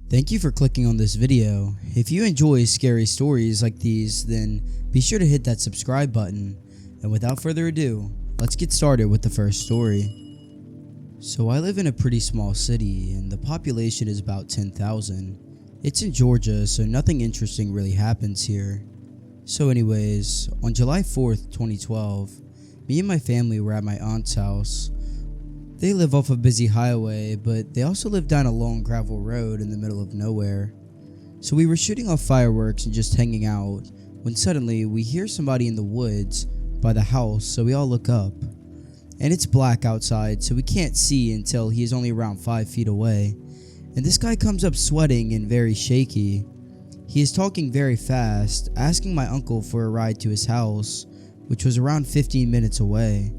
Thank you for clicking on this video. If you enjoy scary stories like these, then be sure to hit that subscribe button. And without further ado, let's get started with the first story. So I live in a pretty small city and the population is about 10,000. It's in Georgia, so nothing interesting really happens here. So anyways, on July 4th, 2012, me and my family were at my aunt's house. They live off a busy highway, but they also live down a long gravel road in the middle of nowhere. So we were shooting off fireworks and just hanging out, when suddenly we hear somebody in the woods by the house, so we all look up. And it's black outside, so we can't see until he is only around 5 feet away. And this guy comes up sweating and very shaky. He is talking very fast, asking my uncle for a ride to his house, which was around 15 minutes away.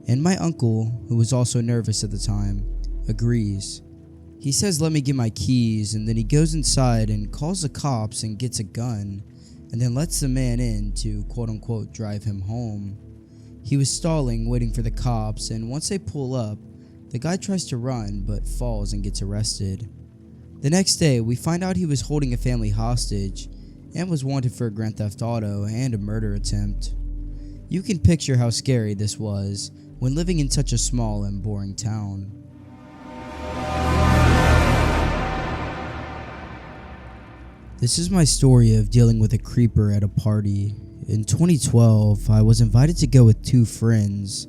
And my uncle, who was also nervous at the time, agrees. He says let me get my keys, and then he goes inside and calls the cops and gets a gun, and then lets the man in to quote unquote drive him home. He was stalling, waiting for the cops, and once they pull up, the guy tries to run but falls and gets arrested. The next day, we find out he was holding a family hostage and was wanted for a grand theft auto and a murder attempt. You can picture how scary this was when living in such a small and boring town. This is my story of dealing with a creeper at a party. In 2012, I was invited to go with two friends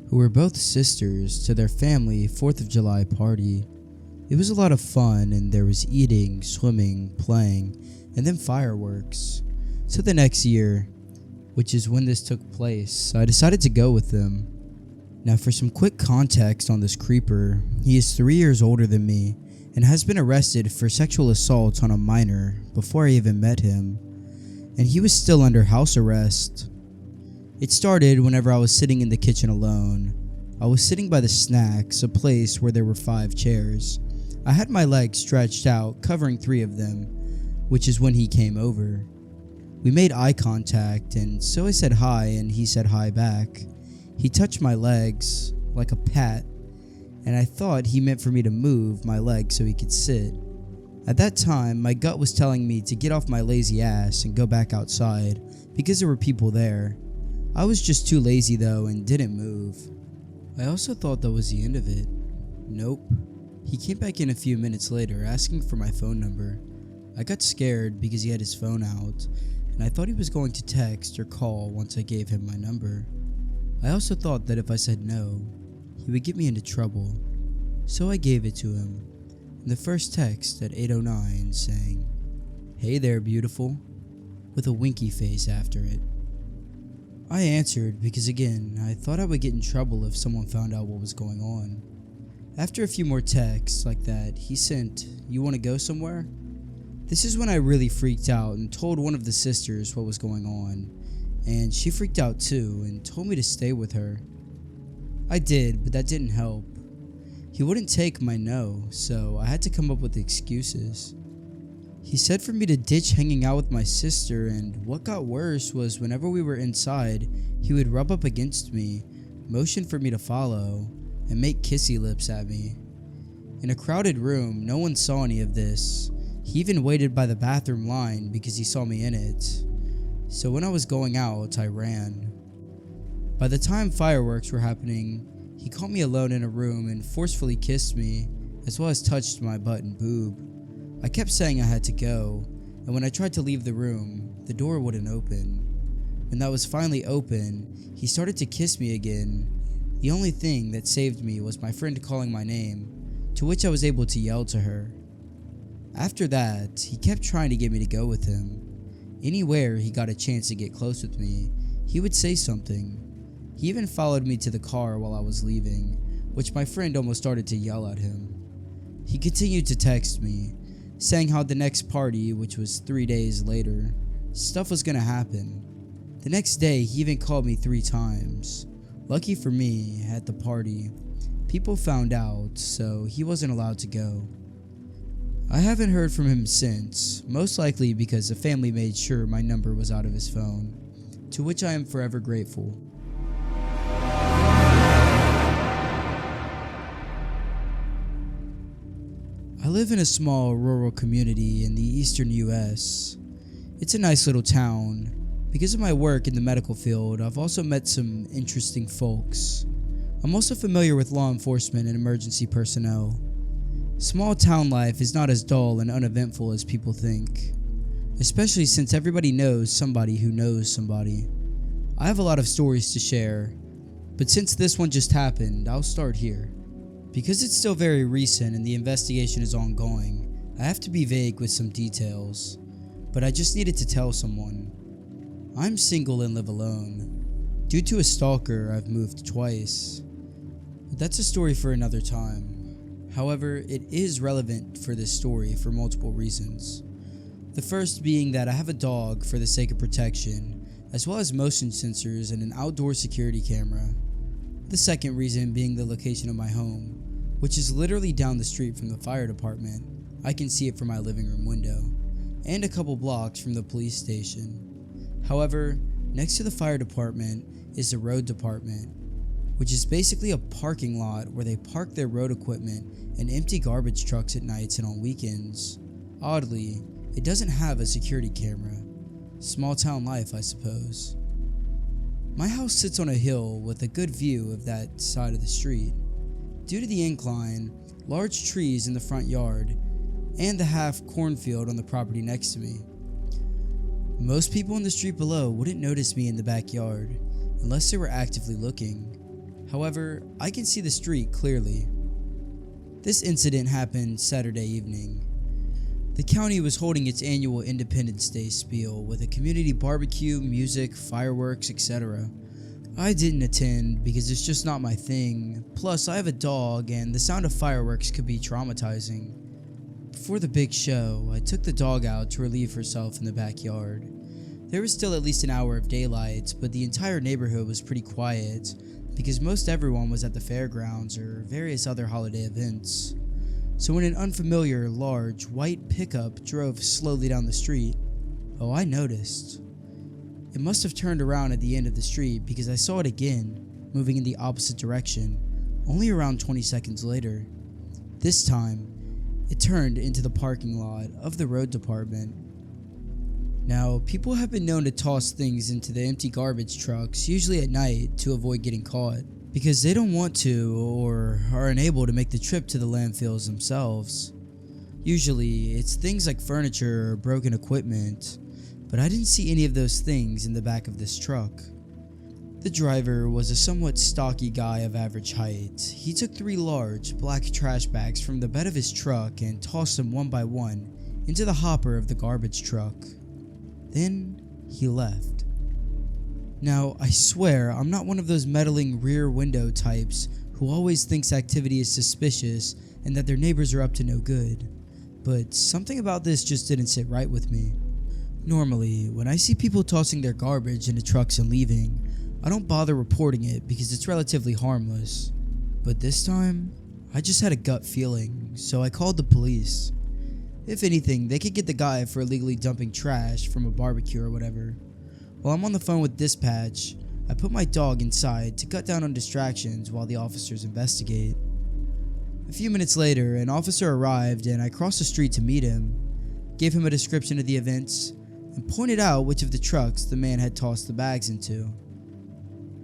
who were both sisters to their family 4th of July party. It was a lot of fun and there was eating, swimming, playing, and then fireworks. So the next year, which is when this took place, I decided to go with them. Now for some quick context on this creeper, he is 3 years older than me and has been arrested for sexual assault on a minor before I even met him, and he was still under house arrest. It started whenever I was sitting in the kitchen alone. I was sitting by the snacks, a place where there were 5 chairs. I had my legs stretched out, covering 3 of them, which is when he came over. We made eye contact, and so I said hi and he said hi back. He touched my legs like a pat, and I thought he meant for me to move my legs so he could sit. At that time, my gut was telling me to get off my lazy ass and go back outside because there were people there. I was just too lazy though and didn't move. I also thought that was the end of it. Nope. He came back in a few minutes later asking for my phone number. I got scared because he had his phone out, and I thought he was going to text or call once I gave him my number. I also thought that if I said no, he would get me into trouble, so I gave it to him. In the first text at 8:09 saying, "Hey there, beautiful," with a winky face after it. I answered because again, I thought I would get in trouble if someone found out what was going on. After a few more texts like that, he sent, "You want to go somewhere?" This is when I really freaked out and told one of the sisters what was going on, and she freaked out too and told me to stay with her. I did, but that didn't help. He wouldn't take my no, so I had to come up with excuses. He said for me to ditch hanging out with my sister, and what got worse was whenever we were inside, he would rub up against me, motion for me to follow, and make kissy lips at me. In a crowded room, no one saw any of this. He even waited by the bathroom line because he saw me in it. So when I was going out, I ran. By the time fireworks were happening, he caught me alone in a room and forcefully kissed me, as well as touched my butt and boob. I kept saying I had to go, and when I tried to leave the room, the door wouldn't open. When that was finally open, he started to kiss me again. The only thing that saved me was my friend calling my name, to which I was able to yell to her. After that, he kept trying to get me to go with him. Anywhere he got a chance to get close with me, he would say something. He even followed me to the car while I was leaving, which my friend almost started to yell at him. He continued to text me, saying how the next party, which was 3 days later, stuff was gonna happen. The next day, he even called me 3 times. Lucky for me, at the party, people found out, so he wasn't allowed to go. I haven't heard from him since, most likely because the family made sure my number was out of his phone, to which I am forever grateful. live in a small rural community in the eastern US. It's a nice little town. Because of my work in the medical field, I've also met some interesting folks. I'm also familiar with law enforcement and emergency personnel. Small town life is not as dull and uneventful as people think, especially since everybody knows somebody who knows somebody. I have a lot of stories to share, but since this one just happened, I'll start here. Because it's still very recent and the investigation is ongoing, I have to be vague with some details, but I just needed to tell someone. I'm single and live alone. Due to a stalker, I've moved twice. But that's a story for another time. However, it is relevant for this story for multiple reasons. The first being that I have a dog for the sake of protection, as well as motion sensors and an outdoor security camera. The second reason being the location of my home, which is literally down the street from the fire department. I can see it from my living room window, and a couple blocks from the police station. However, next to the fire department is the road department, which is basically a parking lot where they park their road equipment and empty garbage trucks at nights and on weekends. Oddly, it doesn't have a security camera. Small town life, I suppose. My house sits on a hill with a good view of that side of the street. Due to the incline, large trees in the front yard, and the half cornfield on the property next to me. Most people in the street below wouldn't notice me in the backyard unless they were actively looking. However, I can see the street clearly. This incident happened Saturday evening. The county was holding its annual Independence Day spiel with a community barbecue, music, fireworks, etc. I didn't attend because it's just not my thing. Plus, I have a dog and the sound of fireworks could be traumatizing. Before the big show, I took the dog out to relieve herself in the backyard. There was still at least an hour of daylight, but the entire neighborhood was pretty quiet because most everyone was at the fairgrounds or various other holiday events. So when an unfamiliar, large, white pickup drove slowly down the street, I noticed. It must have turned around at the end of the street because I saw it again, moving in the opposite direction, only around 20 seconds later. This time, it turned into the parking lot of the road department. Now, people have been known to toss things into the empty garbage trucks, usually at night, to avoid getting caught, because they don't want to or are unable to make the trip to the landfills themselves. Usually, it's things like furniture or broken equipment, but I didn't see any of those things in the back of this truck. The driver was a somewhat stocky guy of average height. He took 3 large, black trash bags from the bed of his truck and tossed them one by one into the hopper of the garbage truck. Then, he left. Now, I swear I'm not one of those meddling rear window types who always thinks activity is suspicious and that their neighbors are up to no good, but something about this just didn't sit right with me. Normally, when I see people tossing their garbage into trucks and leaving, I don't bother reporting it because it's relatively harmless. But this time, I just had a gut feeling, so I called the police. If anything, they could get the guy for illegally dumping trash from a barbecue or whatever. While I'm on the phone with dispatch, I put my dog inside to cut down on distractions while the officers investigate. A few minutes later, an officer arrived and I crossed the street to meet him, gave him a description of the events, and pointed out which of the trucks the man had tossed the bags into.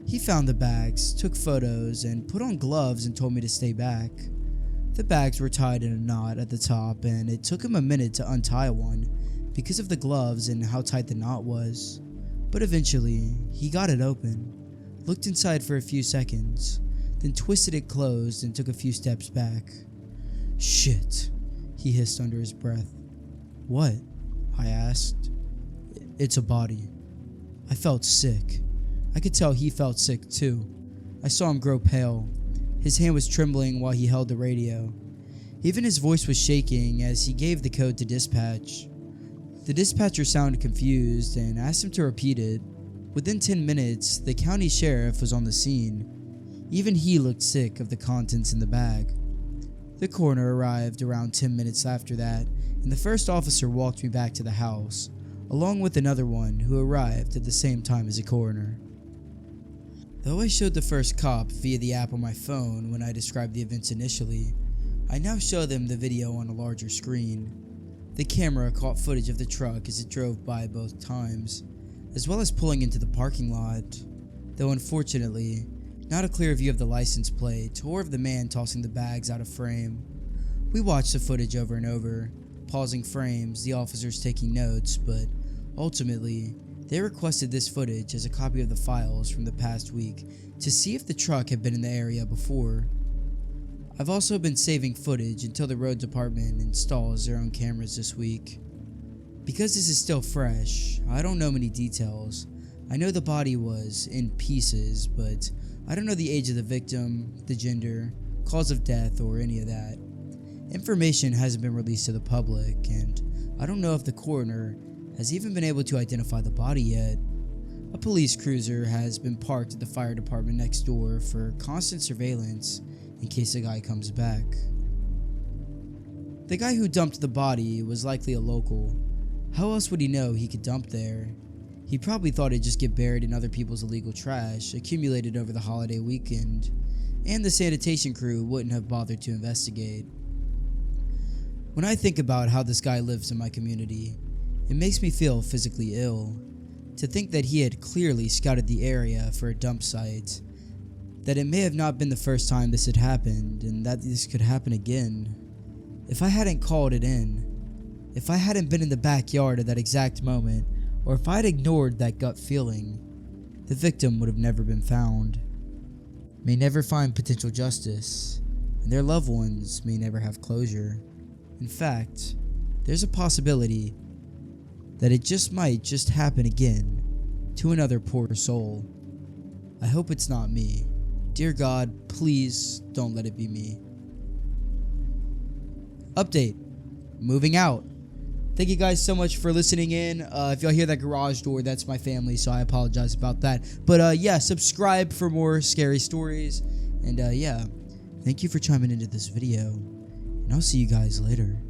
He found the bags, took photos, and put on gloves and told me to stay back. The bags were tied in a knot at the top, and it took him a minute to untie one because of the gloves and how tight the knot was. But eventually, he got it open, looked inside for a few seconds, then twisted it closed and took a few steps back. "Shit," he hissed under his breath. "What?" I asked. "It's a body." I felt sick. I could tell he felt sick too. I saw him grow pale. His hand was trembling while he held the radio. Even his voice was shaking as he gave the code to dispatch. The dispatcher sounded confused and asked him to repeat it. Within 10 minutes, the county sheriff was on the scene. Even he looked sick of the contents in the bag. The coroner arrived around 10 minutes after that, and the first officer walked me back to the house, along with another one who arrived at the same time as the coroner. Though I showed the first cop via the app on my phone when I described the events initially, I now show them the video on a larger screen. The camera caught footage of the truck as it drove by both times, as well as pulling into the parking lot, though unfortunately, not a clear view of the license plate or of the man tossing the bags out of frame. We watched the footage over and over, pausing frames, the officers taking notes, but ultimately, they requested this footage as a copy of the files from the past week to see if the truck had been in the area before. I've also been saving footage until the road department installs their own cameras this week. Because this is still fresh, I don't know many details. I know the body was in pieces, but I don't know the age of the victim, the gender, cause of death, or any of that. Information hasn't been released to the public, and I don't know if the coroner has even been able to identify the body yet. A police cruiser has been parked at the fire department next door for constant surveillance in case the guy comes back. The guy who dumped the body was likely a local. How else would he know he could dump there? He probably thought it'd just get buried in other people's illegal trash accumulated over the holiday weekend, and the sanitation crew wouldn't have bothered to investigate. When I think about how this guy lives in my community, it makes me feel physically ill. To think that he had clearly scouted the area for a dump site, that it may have not been the first time this had happened, and that this could happen again. If I hadn't called it in, if I hadn't been in the backyard at that exact moment, or if I had ignored that gut feeling, the victim would have never been found, may never find potential justice, and their loved ones may never have closure. In fact, there's a possibility that it just might just happen again to another poor soul. I hope it's not me. Dear God, please don't let it be me. Update. Moving out. Thank you guys so much for listening in. If y'all hear that garage door, that's my family, so I apologize about that. But yeah, subscribe for more scary stories. And yeah, thank you for chiming into this video. And I'll see you guys later.